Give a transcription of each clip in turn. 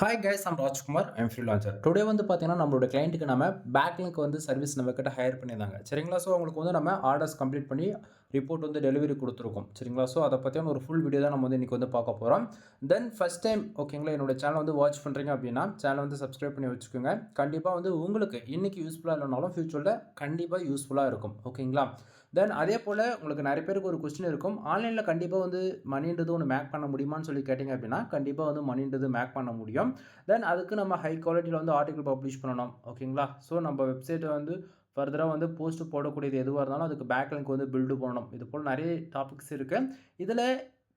Hi guys I'm Rajkumar I'm freelancer today வந்து பார்த்தீங்கன்னா நம்மளோட கிளைண்ட்டுக்கு நம்ம பேக்லிங்க் வந்து சர்வீஸ் நம்ம கிட்ட ஹையர் பண்ணியிருந்தாங்க சரிங்களா. ஸோ அவங்களுக்கு வந்து நம்ம ஆர்டர்ஸ் கம்ப்ளீட் பண்ணி ரிப்போர்ட் வந்து டெலிவரி கொடுத்துருக்கோம் சரிங்களா. ஸோ அதை பற்றியான ஒரு ஃபுல் வீடியோ தான் நம்ம வந்து இன்றைக்கி வந்து பார்க்க போகிறோம். தென் ஃபஸ்ட் டைம் ஓகேங்களா என்னோட சேனல் வந்து வாட்ச் பண்ணுறீங்க அப்படின்னா சேனல் வந்து சப்ஸ்கிரைப் பண்ணி வச்சுக்கோங்க. கண்டிப்பாக வந்து உங்களுக்கு இன்றைக்கி யூஸ்ஃபுல்லாக இல்லைனாலும் ஃபியூச்சரில் கண்டிப்பாக யூஸ்ஃபுல்லாக இருக்கும் ஓகேங்களா. தென் அதே போல் உங்களுக்கு நிறைய பேருக்கு ஒரு கொஸ்டின் இருக்கும், ஆன்லைனில் கண்டிப்பாக வந்து மணின்றது ஒன்று மேக் பண்ண முடியுமான்னு சொல்லி கேட்டிங்க அப்படின்னா கண்டிப்பாக வந்து மணின்றது மேக் பண்ண முடியும். தென் அதுக்கு நம்ம ஹை குவாலிட்டியில் வந்து ஆர்டிகல் பப்ளிஷ் பண்ணணும் ஓகேங்களா. ஸோ நம்ம வெப்சைட்டை வந்து ஃபர்தராக வந்து போஸ்ட் போடக்கூடியது எதுவாக இருந்தாலும் அதுக்கு பேக்லிங்க் வந்து பில்டு பண்ணணும். இது போல் நிறைய டாபிக்ஸ் இருக்குது. இதில்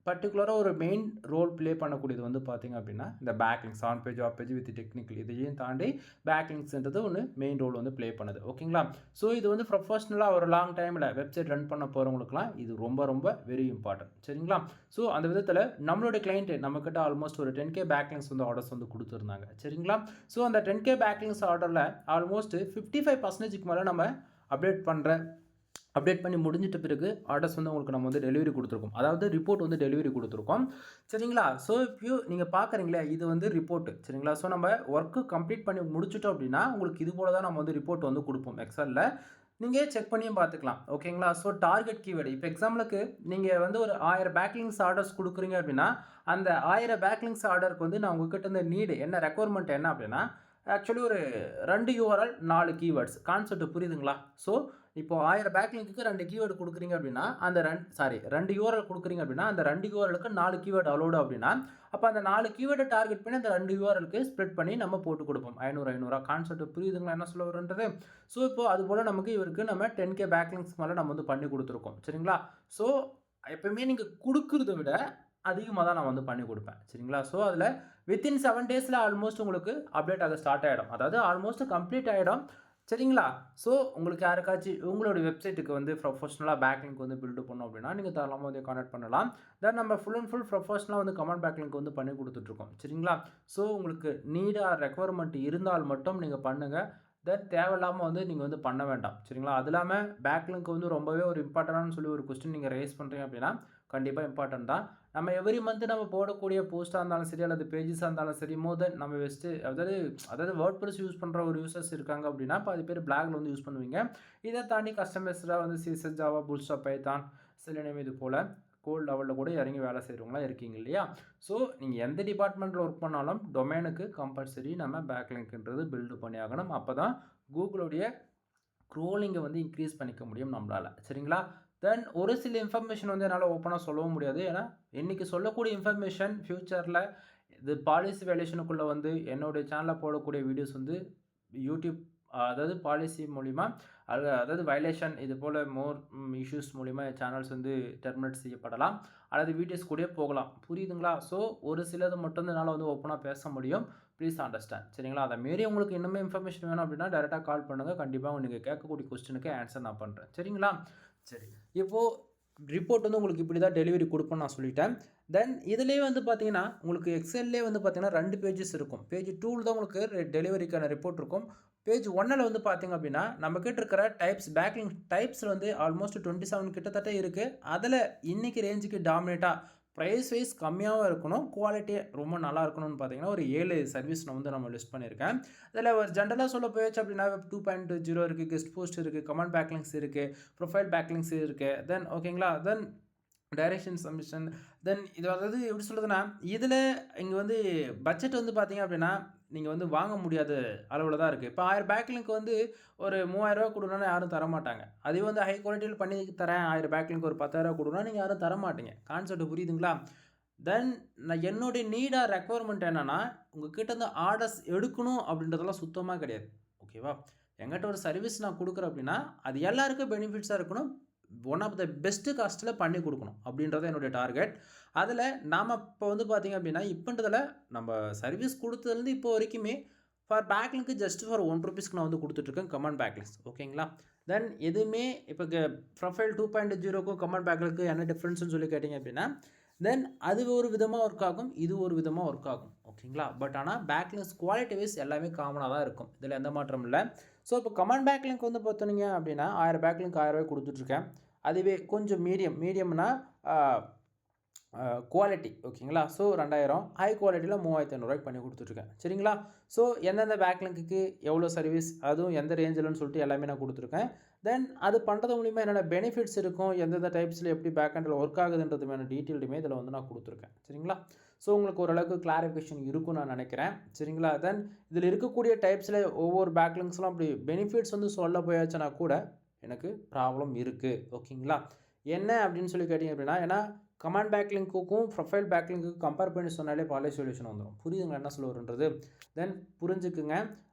பர்டிகுலராக ஒரு மெயின் ரோல் ப்ளே பண்ணக்கூடியது வந்து பார்த்திங்க அப்படின்னா இந்த backlinks on page off page with technical இதையும் தாண்டி பேக்லிங்க்ஸ்ன்றது ஒன்று மெயின் ரோல் வந்து ப்ளே பண்ணுது ஓகேங்களா. ஸோ இது வந்து ப்ரொஃபஷ்னலாக ஒரு லாங் டைமில் வெப்சைட் ரன் பண்ண போகிறவங்களுக்குலாம் இது ரொம்ப ரொம்ப வெரி இம்பார்ட்டன்ட் சரிங்களா. ஸோ அந்த விதத்தில் நம்மளுடைய கிளைண்ட்டு நம்மக்கிட்ட ஆல்மோஸ்ட் ஒரு 10K பேக்லிங்க்ஸ் வந்து ஆர்டர்ஸ் வந்து கொடுத்துருந்தாங்க சரிங்களா. ஸோ அந்த 10K பேக்லிங்க்ஸ் ஆர்டரில் ஆல்மோஸ்ட் 55% மேலே நம்ம அப்டேட் பண்ணி முடிஞ்சிட்ட பிறகு ஆர்டர்ஸ் வந்து உங்களுக்கு நம்ம வந்து டெலிவரி கொடுத்துருக்கோம். அதாவது ரிப்போர்ட் வந்து டெலிவரி கொடுத்துருக்கோம் சரிங்களா. ஸோ நீங்கள் பார்க்குறீங்களே இது வந்து ரிப்போர்ட்டு சரிங்களா. ஸோ நம்ம ஒர்க்கு கம்ப்ளீட் பண்ணி முடிச்சிட்டோம் அப்படின்னா உங்களுக்கு இது போல தான் நம்ம வந்து ரிப்போர்ட் வந்து கொடுப்போம் எக்ஸலில். நீங்கள் செக் பண்ணியும் பார்த்துக்கலாம் ஓகேங்களா. ஸோ டார்கெட் கீவேர்டு இப்போ எக்ஸாம்பிளுக்கு நீங்கள் வந்து ஒரு 1000 பேக்லிங்க்ஸ் ஆர்டர்ஸ் கொடுக்குறீங்க அப்படின்னா அந்த 1000 பேக்லிங்க்ஸ் ஆர்டருக்கு வந்து நான் உங்ககிட்ட இந்த நீடு என்ன ரெக்குவயர்மெண்ட் என்ன அப்படின்னா ஆக்சுவலி ஒரு 2 யூஆர்எல் 4 கீவேர்ட்ஸ் கான்செப்ட் புரியுதுங்களா. ஸோ இப்போ 1000 பேக்லிங்க்கு 2 கீவேர்டு கொடுக்குறீங்க அப்படின்னா அந்த 2 யூஆர்எல் கொடுக்குறீங்க அப்படின்னா அந்த 2 யூஆர்எலுக்கு 4 கீவேர்டு அலோடு அப்படின்னா அப்போ அந்த 4 கீவேர்டை டார்கெட் பண்ணி அந்த 2 யூஆர்எலுக்கு ஸ்ப்ளிட் பண்ணி நம்ம போட்டு கொடுப்போம் 500 கான்செப்ட் புரியுதுங்களா என்ன சொல்ல வருன்றது. ஸோ இப்போ அது போல் நமக்கு இவருக்கு நம்ம 10K பேக்லிங்க்ஸ் மேலே நம்ம வந்து பண்ணி கொடுத்துருக்கோம் சரிங்களா. ஸோ எப்பவுமே நீங்கள் கொடுக்குறத விட அதிகமாக தான் நான் வந்து பண்ணி கொடுப்பேன் சரிங்களா. ஸோ அதில் வித்தின் 7 டேஸில் ஆல்மோஸ்ட் உங்களுக்கு அப்டேட் ஆக ஸ்டார்ட் ஆகிடும், அதாவது ஆல்மோஸ்ட் கம்ப்ளீட் ஆகிடும் சரிங்களா. ஸோ உங்களுக்கு யாருக்காச்சும் உங்களுடைய வெப்சைட்டுக்கு வந்து ப்ரொஃபஷனலாக பேக்லிங்க் வந்து பில்டு பண்ணோம் அப்படின்னா நீங்கள் தாராளமாக வந்து கான்டாக்ட் பண்ணலாம். தென் நம்ம ஃபுல் அண்ட் ஃபுல் ப்ரொஃபஷனலாக வந்து கமெண்ட் பேக்லிங்க் வந்து பண்ணி கொடுத்துட்ருக்கோம் சரிங்களா. ஸோ உங்களுக்கு நீடாக ரெக்குவயர்மெண்ட் இருந்தால் மட்டும் நீங்கள் பண்ணுங்கள். தென் தேவையில்லாமல் வந்து நீங்கள் வந்து பண்ண வேண்டாம் சரிங்களா. அது இல்லாமல் பேக்லிங்க் வந்து ரொம்பவே ஒரு இம்பார்ட்டன்டானு சொல்லி ஒரு கொஸ்டின் நீங்கள் ரைஸ் பண்ணுறீங்க அப்படின்னா கண்டிப்பாக இம்பார்ட்டன்ட் தான். நம்ம எவ்ரி மந்த் நம்ம போடக்கூடிய போஸ்ட்டாக இருந்தாலும் சரி அல்லது பேஜஸாக இருந்தாலும் சரி மோர் தென் நம்ம அதாவது வேர்ட்பிரஸ் யூஸ் பண்ணுற ஒரு யூசர்ஸ் இருக்காங்க அப்படின்னா பாதி பேர் பிளாக்ல வந்து யூஸ் பண்ணுவீங்க. இதை தாண்டி கஸ்டமர்ஸாக வந்து CSS Java bootstrap Python selenium இது போல் கோல்ட் லெவலில் கூட இறங்கி வேலை செய்கிறவங்களாம் இருக்கீங்க இல்லையா. ஸோ நீங்கள் எந்த டிபார்ட்மெண்ட்டில் ஒர்க் பண்ணாலும் டொமைனுக்கு கம்பல்சரி நம்ம பேக்லிங்க்ன்றது பில்டு பண்ணி ஆகணும். அப்போ தான் கூகுளுடைய க்ரோலிங்கை வந்து இன்க்ரீஸ் பண்ணிக்க முடியும் நம்மளால் சரிங்களா. தென் ஒரு சில இன்ஃபர்மேஷன் வந்து என்னால் ஓப்பனாக சொல்லவும் முடியாது, ஏன்னா இன்றைக்கி சொல்லக்கூடிய இன்ஃபர்மேஷன் ஃப்யூச்சரில் இது பாலிசி வேல்யூஷனுக்குள்ளே வந்து என்னுடைய சேனலில் போடக்கூடிய வீடியோஸ் வந்து யூடியூப் அதாவது பாலிசி மூலிமா அதாவது வயலேஷன் இது போல் மோர் இஷ்யூஸ் மூலிமா சேனல்ஸ் வந்து டெர்மினேட் செய்யப்படலாம் அல்லது வீடியோஸ் கூட போகலாம் புரியுதுங்களா. ஸோ ஒரு சிலது மட்டும் என்னால் வந்து ஓப்பனாக பேச முடியும், ப்ளீஸ் அண்டர்ஸ்டாண்ட் சரிங்களா. அதை மாரி உங்களுக்கு இன்னுமே இன்ஃபர்மேஷன் வேணும் அப்படின்னா டேரெக்டாக கால் பண்ணுங்கள், கண்டிப்பாக நீங்கள் கேட்கக்கூடிய கொஸ்டினுக்கு ஆன்சர் நான் பண்ணுறேன் சரிங்களா. சரி, இப்போது ரிப்போர்ட் வந்து உங்களுக்கு இப்படி தான் டெலிவரி கொடுப்பேன்னு நான் சொல்லிட்டேன். தென் இதுலேயே வந்து பார்த்தீங்கன்னா உங்களுக்கு எக்ஸல்லே வந்து பார்த்தீங்கன்னா 2 பேஜஸ் இருக்கும். பேஜ் 2ல் தான் உங்களுக்கு டெலிவரிக்கான ரிப்போர்ட் இருக்கும். பேஜ் 1ல் வந்து பார்த்தீங்க அப்படின்னா நம்மக்கிட்ட இருக்கிற டைப்ஸ் பேக்லிங்க் டைப்ஸில் வந்து ஆல்மோஸ்ட் 27 கிட்டத்தட்ட இருக்குது. அதில் இன்றைக்கி ரேஞ்சுக்கு டாமினேட்டாக ப்ரைஸ் வைஸ் கம்மியாகவும் இருக்கணும், குவாலிட்டி ரொம்ப நல்லா இருக்கணும்னு பார்த்தீங்கன்னா ஒரு 7 சர்வீஸ் நான் வந்து நம்ம லிஸ்ட் பண்ணியிருக்கேன். இதில் ஒரு ஜென்ரலாக சொல்ல போயிடுச்சு அப்படின்னா வெப் 2.0 இருக்குது, கெஸ்ட் போஸ்ட் இருக்குது, கமெண்ட் பேக்லிங்க்ஸ் இருக்குது, ப்ரொஃபைல் பேக்லிங்க்ஸ் இருக்குது. தென் ஓகேங்களா. தென் டைரக்ஷன் சப்மிஷன். தென் இது அதாவது எப்படி சொல்கிறதுனா இதில் இங்கே வந்து பட்ஜெட் வந்து பார்த்தீங்க அப்படின்னா நீங்கள் வந்து வாங்க முடியாத அளவில் தான் இருக்குது. இப்போ 1000 பேக்லிங்க் வந்து ஒரு 3000 கொடுனா யாரும் தரமாட்டாங்க. அதே வந்து ஹை குவாலிட்டியில் பண்ணி தரேன் 1000 பேக்லிங்க் ஒரு 10,000 கொடுனா நீங்கள் யாரும் தரமாட்டீங்க. கான்செப்ட் புரியுதுங்களா. தென் நான் என்னுடைய நீடாக ரெக்குவயர்மெண்ட் என்னென்னா உங்கள்கிட்ட இருந்து ஆர்டர்ஸ் எடுக்கணும் அப்படின்றதெல்லாம் சுத்தமாக கிடையாது ஓகேவா. எங்கிட்ட ஒரு சர்வீஸ் நான் கொடுக்குறேன் அப்படின்னா அது எல்லாருக்கும் பெனிஃபிட்ஸாக இருக்கணும், ஒன் ஆஃப் த பெஸ்ட்டு காஸ்ட்டில் பண்ணி கொடுக்கணும் அப்படின்றது என்னுடைய டார்கெட். அதில் நாம் இப்போ வந்து பார்த்திங்க அப்படின்னா இப்போன்றதில் நம்ம சர்வீஸ் கொடுத்ததுலேருந்து இப்போ வரைக்குமே ஃபார் பேக்லிங்க்கு ஜஸ்ட் ஃபார் ₹1 நான் வந்து கொடுத்துட்ருக்கேன் கமெண்ட் பேக்லிங்ஸ் ஓகேங்களா. தென் எதுவுமே இப்போ ப்ரொஃபைல் 2.0க்கும் கமெண்ட் பேக்லிங்க்கு என்ன டிஃப்ரென்ஸ்னு சொல்லி கேட்டிங்க அப்படின்னா தென் அது ஒரு விதமாக ஒர்க் ஆகும், இது ஒரு விதமாக ஒர்க் ஆகும் ஓகேங்களா. பட் ஆனால் பேக்லிங்ஸ் குவாலிட்டி வைஸ் எல்லாமே காமனாக தான் இருக்கும், இதில் எந்த மாற்றம் இல்லை. ஸோ இப்போ கமெண்ட் பேக்லிங்க் வந்து பார்த்தீங்க அப்படின்னா 1000 பேக்லிங்க் 1000 கொடுத்துட்ருக்கேன். அதுவே கொஞ்சம் மீடியம்னா குவாலிட்டி ஓகேங்களா. ஸோ 2000 ஹை குவாலிட்டியில் 3500 பண்ணி கொடுத்துட்ருக்கேன் சரிங்களா. ஸோ எந்தெந்த பேக்லிங்க்கு எவ்வளோ சர்வீஸ், அதுவும் எந்த ரேஞ்சில்னு சொல்லிட்டு எல்லாமே நான் கொடுத்துருக்கேன். தென் அது பண்ணுறது மூலிமா என்னென்ன பெனிஃபிட்ஸ் இருக்கும், எந்தெந்த டைப்ஸில் எப்படி பேக்ஹெண்டில் ஒர்க் ஆகுதுன்றதுமான டீட்டெயிலுமே இதில் வந்து நான் கொடுத்துருக்கேன் சரிங்களா. ஸோ உங்களுக்கு ஓரளவுக்கு கிளாரிஃபிகேஷன் இருக்கும்னு நான் நினைக்கிறேன் சரிங்களா. தென் இதில் இருக்கக்கூடிய டைப்ஸில் ஒவ்வொரு பேக்லிங்ஸ்லாம் அப்படி பெனிஃபிட்ஸ் வந்து சொல்ல போயாச்சுன்னா கூட எனக்கு ப்ராப்ளம் இருக்குது ஓகேங்களா. என்ன அப்படின்னு சொல்லி கேட்டிங்க அப்படின்னா, ஏன்னா கமாண்ட் பேக்லிங்க்குக்கும் ப்ரொஃபைல் பேக்லிங்க்குக்கும் கம்பேர் பண்ணி சொன்னாலே பழைய சொல்யூஷன் வந்துடும். புரியுதுங்களா என்ன சொல்ல வருன்றது. தென் புரிஞ்சுக்குங்க.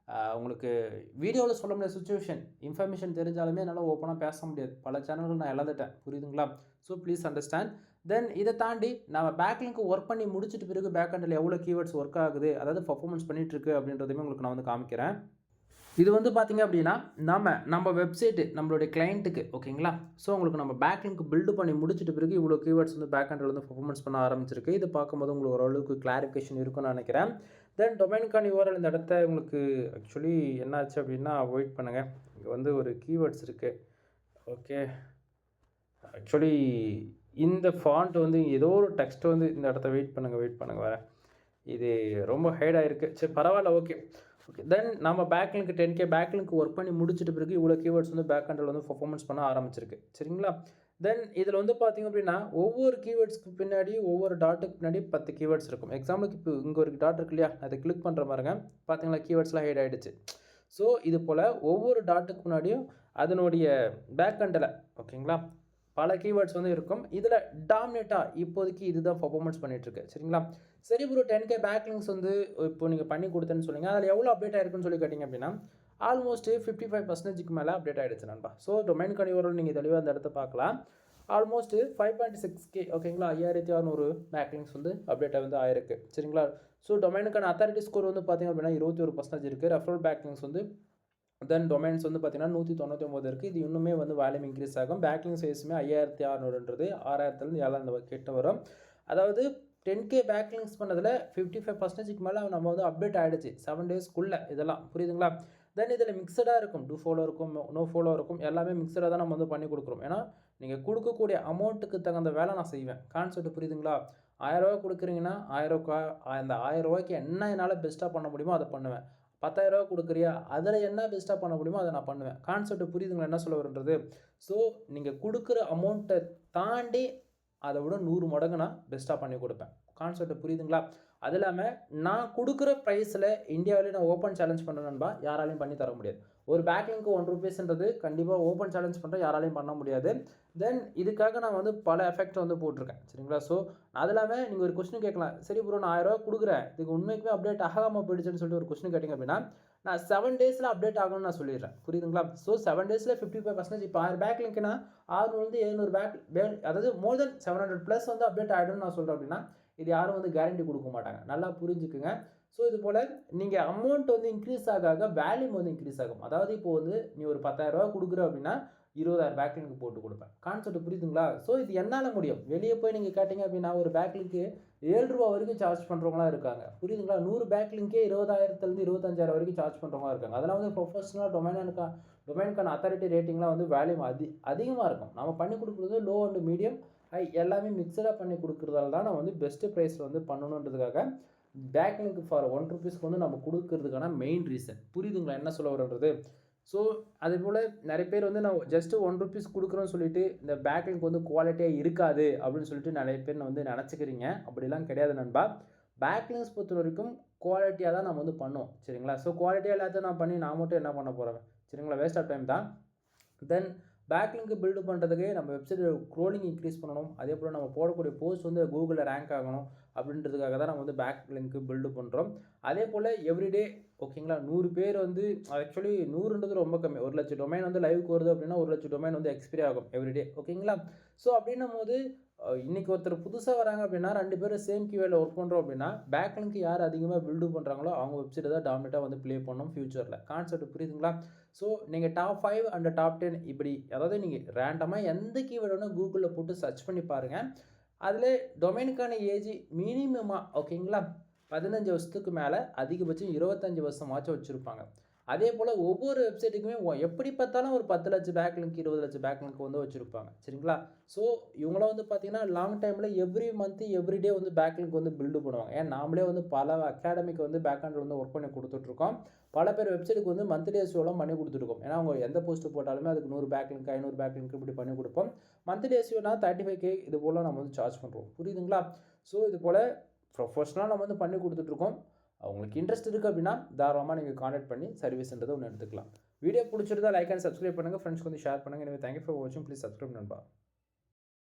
உங்களுக்கு வீடியோவில் சொல்ல முடியாத சுச்சுவேஷன் இன்ஃபர்மேஷன் தெரிஞ்சாலுமே என்னால் ஓப்பனாக பேச முடியாது. பல சேனல்கள் நான் இழந்துட்டேன். புரியுதுங்களா. So please understand. தென் இதை தாண்டி நம்ம பேக்லிங்க்கு ஒர்க் பண்ணி முடிச்சிட்டு பிறகு பேக்ஹெண்டில் எவ்வளோ கீவேர்ட்ஸ் ஒர்க் ஆகுது, அதாவது பர்ஃபார்மன்ஸ் பண்ணிகிட்ருக்கு அப்படின்றதையுமே உங்களுக்கு நான் வந்து காமிக்கிறேன். இது வந்து பார்த்திங்க அப்படின்னா நம்ம வெப்சைட்டு நம்மளுடைய கிளைண்ட்டுக்கு ஓகேங்களா. ஸோ உங்களுக்கு நம்ம பேக்லிங்க் பில்டு பண்ணி முடிச்சிட்டு பிறகு இவ்வளோ கீவேர்ட்ஸ் வந்து பேக்ஹெண்டில் வந்து பர்ஃபார்மன்ஸ் பண்ண ஆரம்பிச்சிருக்கு. இது பார்க்கும்போது உங்களுக்கு ஓரளவுக்கு கிளாரிஃபிகேஷன் இருக்கும்னு நினைக்கிறேன். தென் டொமைனுக்கான URL இந்த இடத்த உங்களுக்கு ஆக்சுவலி என்னாச்சு அப்படின்னா வெயிட் பண்ணுங்கள். இங்கே வந்து ஒரு கீவேர்ட்ஸ் இருக்குது. ஓகே, ஆக்சுவலி இந்த ஃபாண்ட் வந்து ஏதோ ஒரு டெக்ஸ்ட் வந்து இந்த இடத்த வெயிட் பண்ணுங்கள் வரேன். இது ரொம்ப ஹைட் ஆகிருக்கு. சரி பரவாயில்ல, ஓகே. தென் நம்ம பேக்லிங்க் 10K பேக்லிங்க் ஒர்க் பண்ணி முடிச்சிட்டு பிறகு இவ்வளோ கீவேர்ட்ஸ் வந்து பேக்ஹெண்டில் வந்து பர்ஃபார்மன்ஸ் பண்ண ஆரம்பிச்சிருக்கு சரிங்களா. தென் இதில் வந்து பார்த்திங்க அப்படின்னா ஒவ்வொரு கீவேர்ட்ஸ்க்கு பின்னாடி ஒவ்வொரு டாட்டுக்கு பின்னாடி 10 கீவேர்ட்ஸ் இருக்கும். எக்ஸாம்பிளுக்கு இப்போ இங்கே ஒரு டாட் இருக்கு இல்லையா, அதை கிளிக் பண்ணுற பாருங்க, பார்த்தீங்களா கீவேர்ட்ஸ்லாம் ஹைட் ஆகிடுச்சு. ஸோ இது போல் ஒவ்வொரு டாட்டுக்கு முன்னாடியும் அதனுடைய பேக்ஹெண்டில் ஓகேங்களா பல கீவேர்ட்ஸ் வந்து இருக்கும். இதில் டாமினேட்டாக இப்போதைக்கு இதுதான் பர்ஃபார்மன்ஸ் பண்ணிகிட்ருக்கு சரிங்களா. சரி ப்ரோ 10K பேக்லிங்ஸ் வந்து இப்போ நீங்கள் பண்ணி கொடுத்தேன்னு சொல்லுங்கள், அதில் எவ்வளோ அப்டேட் ஆயிருக்குன்னு சொல்லி கேட்டிங்க அப்படின்னா ஆல்மோஸ்ட் 55% மேலே அப்டேட் ஆகிடுச்சு நண்பா. ஸோ டொமைனுக்கான URL நீங்கள் தெளிவாக அந்த இடத்த பார்க்கலாம். ஆல்மோஸ்ட் 5.6K ஓகேங்களா, 5600 பேக்லிங்ஸ் வந்து அப்டேட் வந்து ஆயிருக்கு சரிங்களா. ஸோ டொமைனுக்கான அத்தாரிட்டி ஸ்கோர் வந்து பார்த்திங்க அப்படின்னா 21% இருக்குது. ரெஃபரல் பேக்லிங்ஸ் வந்து தென் டொமைன்ஸ் வந்து பார்த்திங்கன்னா 199 இருக்குது. இது இன்னுமே வந்து வால்யூம் இன்க்ரீஸ் ஆகும். பேக்லிங் சைஸுமே 5600ன்றது 6000லேருந்து 7000 கிட்ட வரும். அதாவது 10K பேக்லிங்ஸ் பண்ணதில் 55%க்கு மேலே நம்ம வந்து அப்டேட் ஆகிடுச்சு 7 டேஸ்க்குள்ளே. இதெல்லாம் புரியுதுங்களா. தென் இதில் மிக்சடாக இருக்கும், டூ ஃபாலோ இருக்கும், நோ ஃபாலோ இருக்கும், எல்லாமே மிக்சடாக தான் நம்ம வந்து பண்ணி கொடுக்குறோம். ஏன்னா நீங்கள் கொடுக்கக்கூடிய அமௌண்ட்டுக்கு தகுந்த வேலை நான் செய்வேன். கான்செப்ட் புரியுதுங்களா. 1000 ரூபா கொடுக்குறீங்கன்னா 1000 அந்த 1000 ரூபாய்க்கு என்ன என்னால் பெஸ்ட்டாக பண்ண முடியுமோ அதை பண்ணுவேன். 10,000 ரூபா கொடுக்குறியா, அதில் என்ன பெஸ்ட்டாக பண்ண முடியுமோ அதை நான் பண்ணுவேன். கான்செப்ட் புரியுதுங்களா என்ன சொல்ல வருன்றது. ஸோ நீங்கள் கொடுக்குற அமௌண்ட்டை தாண்டி அதை விட 100 மடங்கு நான் பெஸ்ட்டாக பண்ணி கொடுப்பேன். கான்செப்ட் புரியுதுங்களா. அது இல்லாமல் நான் கொடுக்குற ப்ரைஸில் இந்தியாவிலே நான் ஓப்பன் சேலஞ்ச் பண்ணுறேன்பா, யாராலையும் பண்ணி தர முடியாது. ஒரு பேக்லிங்க்கு ₹1 கண்டிப்பாக ஓப்பன் சேலஞ்ச் பண்ணுற யாராலையும் பண்ண முடியாது. தென் இதுக்காக நான் வந்து பல எஃபெக்ட் வந்து போட்டிருக்கேன் சரிங்களா. ஸோ அது இல்லாமல் நீங்கள் ஒரு கொஸ்டின் கேட்கலாம், சரி ப்ரோ நான் 1000 ரூபா கொடுக்குறேன், இதுக்கு உண்மைக்குமே அப்டேட் ஆகாமல் போயிடுச்சுன்னு சொல்லிட்டு ஒரு கொஸ்டின் கேட்டிங்க அப்படின்னா நான் 7 டேஸில் அப்டேட் ஆகணும்னு நான் சொல்லிடுறேன். புரியுதுங்களா. ஸோ 7 டேஸில் 55% இப்போ 1000 பேக்லிங்க்னா 600-700 அதாவது மோர் தென் 700+ வந்து அப்டேட் ஆகிடும்னு நான் சொல்கிறேன் அப்படின்னா இது யாரும் வந்து கேரண்டி கொடுக்க மாட்டாங்க. நல்லா புரிஞ்சுக்குங்க. ஸோ இது போல் நீங்கள் அமௌண்ட் வந்து இன்க்ரீஸ் ஆக வேல்யூம் வந்து இன்க்ரீஸ் ஆகும். அதாவது இப்போ வந்து நீ ஒரு 10,000 ரூபா கொடுக்குற அப்படின்னா 20,000 பேக்லிங்க் போட்டு கொடுப்பேன். கான்செப்ட் புரியுதுங்களா. ஸோ இது என்னால் முடியும். வெளியே போய் நீங்கள் கேட்டிங்க அப்படின்னா ஒரு பேக்லிங்க்கு ₹7 வரைக்கும் சார்ஜ் பண்ணுறவங்களாம் இருக்காங்க. புரியுதுங்களா. 100 பேக்லிங்கே 20,000லேருந்து 25,000 வரைக்கும் சார்ஜ் பண்ணுறவங்க இருக்காங்க. அதெல்லாம் வந்து ப்ரொஃபஷனலாக டொமைனுக்கான அத்தாரிட்டி ரேட்டிங்லாம் வந்து வேல்யூம் அதிகமாக இருக்கும். நம்ம பண்ணி கொடுக்குறது லோ அண்ட் மீடியம் ஹை எல்லாமே மிக்சடாக பண்ணி கொடுக்குறதால தான் நான் வந்து பெஸ்ட்டு ப்ரைஸில் வந்து பண்ணணுன்றதுக்காக பேக்லிங்க் ஃபார் ₹1 வந்து நம்ம கொடுக்கறதுக்கான மெயின் ரீசன். புரியுதுங்களா என்ன சொல்ல வருன்றது. ஸோ அதே போல் நிறைய பேர் வந்து நான் ஜஸ்ட்டு ₹1 கொடுக்குறோன்னு சொல்லிட்டு இந்த பேக்லிங்க் வந்து குவாலிட்டியாக இருக்காது அப்படின்னு சொல்லிட்டு நிறைய பேர் வந்து நினச்சிக்கிறீங்க. அப்படிலாம் கிடையாது நண்பா. பேக்லிங்ஸ் பொறுத்த வரைக்கும் குவாலிட்டியாக தான் நம்ம வந்து பண்ணுவோம் சரிங்களா. ஸோ குவாலிட்டியாக எல்லாத்தையும் நான் பண்ணி நான் மட்டும் என்ன பண்ண போகிறேன் சரிங்களா, வேஸ்ட் ஆஃப் டைம் தான். தென் பேக்லிங்க் பில்டு பண்ணுறதுக்கு நம்ம வெப்சைட் க்ரோலிங் இன்க்ரீஸ் பண்ணணும். அதே போல் நம்ம போடக்கூடிய போஸ்ட் வந்து கூகுளில் ரேங்க் ஆகணும் அப்படின்றதுக்காக தான் நம்ம வந்து பேக்லிங்க் பில்டு பண்ணுறோம். அதே போல் எவ்ரிடே ஓகேங்களா 100 பேர் வந்து ஆக்சுவலி 100ன்றது ரொம்ப கம்மி. 1,00,000 டொமைன் வந்து லைவுக்கு வருது அப்படின்னா 1,00,000 டொமைன் வந்து எக்ஸ்பைரி ஆகும் எவ்ரிடே ஓகேங்களா. ஸோ அப்படின்னும் போது இன்றைக்கி ஒருத்தர் புதுசாக வராங்க அப்படின்னா 2 பேரும் சேம் கீவேர்டில் ஒர்க் பண்ணுறோம் அப்படின்னா பேக்லிங்க் யார் அதிகமாக பில்டு பண்ணுறாங்களோ அவங்க வெப்சைட்டை தான் டாமினேட்டாக வந்து ப்ளே பண்ணணும் ஃபியூச்சரில். கான்செப்ட் புரியுதுங்களா. ஸோ நீங்கள் டாப் 5 அண்ட் டாப் 10 இப்படி அதாவது நீங்கள் ரேண்டமாக எந்த கீவேர்டு வேணும் கூகுளில் போட்டு சர்ச் பண்ணி பாருங்கள். அதில் டொமைனுக்கான ஏஜ் மினிமமாக ஓகேங்களா 15 வருஷத்துக்கு மேலே அதிகபட்சம் 25 வருஷமாச்சும் வச்சுருப்பாங்க. அதே போல் ஒவ்வொரு வெப்சைட்டுக்குமே எப்படி பார்த்தாலும் ஒரு 10 லட்சம் பேக்லிங்க் 20 லட்சம் பேக்லிங்க் வந்து வச்சுருப்பாங்க. சரிங்களா? ஸோ இவங்களாம் வந்து பார்த்தீங்கன்னா லாங் டைமில் எவ்ரி மந்த் எவ்ரி டே வந்து பேக்லிங்க் வந்து பில்டு பண்ணுவாங்க. ஏன் நாமளே வந்து பல அகாடமிக்கு வந்து பேக்ஹெண்டில் வந்து ஒர்க் பண்ணி கொடுத்துட்ருக்கோம். பல பேர் வெப்சைட்டுக்கு வந்து மந்த்லி எஸ்இஓலாம் பண்ணி கொடுத்துருக்கோம். ஏன்னா அவங்க எந்த போஸ்ட்டு போட்டாலுமே அதுக்கு 100 பேக்லிங்க் 500 பேக்லிங்க் இப்படி பண்ணி கொடுப்போம். மந்த்லி எஸ்இஓனா 35K இது போல் நம்ம வந்து சார்ஜ் பண்ணுறோம். புரியுதுங்களா? ஸோ இது போல் ப்ரொஃபஷனலாக நம்ம வந்து பண்ணி கொடுத்துட்ருக்கோம். உங்களுக்கு இன்ட்ரெஸ்ட் இருக்குது அப்படின்னா தாராளமாக நீங்கள் கான்டாக்ட் பண்ணி சர்வீஸ்ன்றதை ஒன்று எடுத்துக்கலாம். வீடியோ பிடிச்சிருந்தா லைக் அண்ட் சப்ஸ்கிரைப் பண்ணுங்கள். ஃப்ரெண்ட்ஸ்க்கு வந்து ஷேர் பண்ணுங்கள். எனவே தேங்க்யூ ஃபார் வாட்சிங். ப்ளீஸ் சப்ஸ்கிரைப் நண்பா.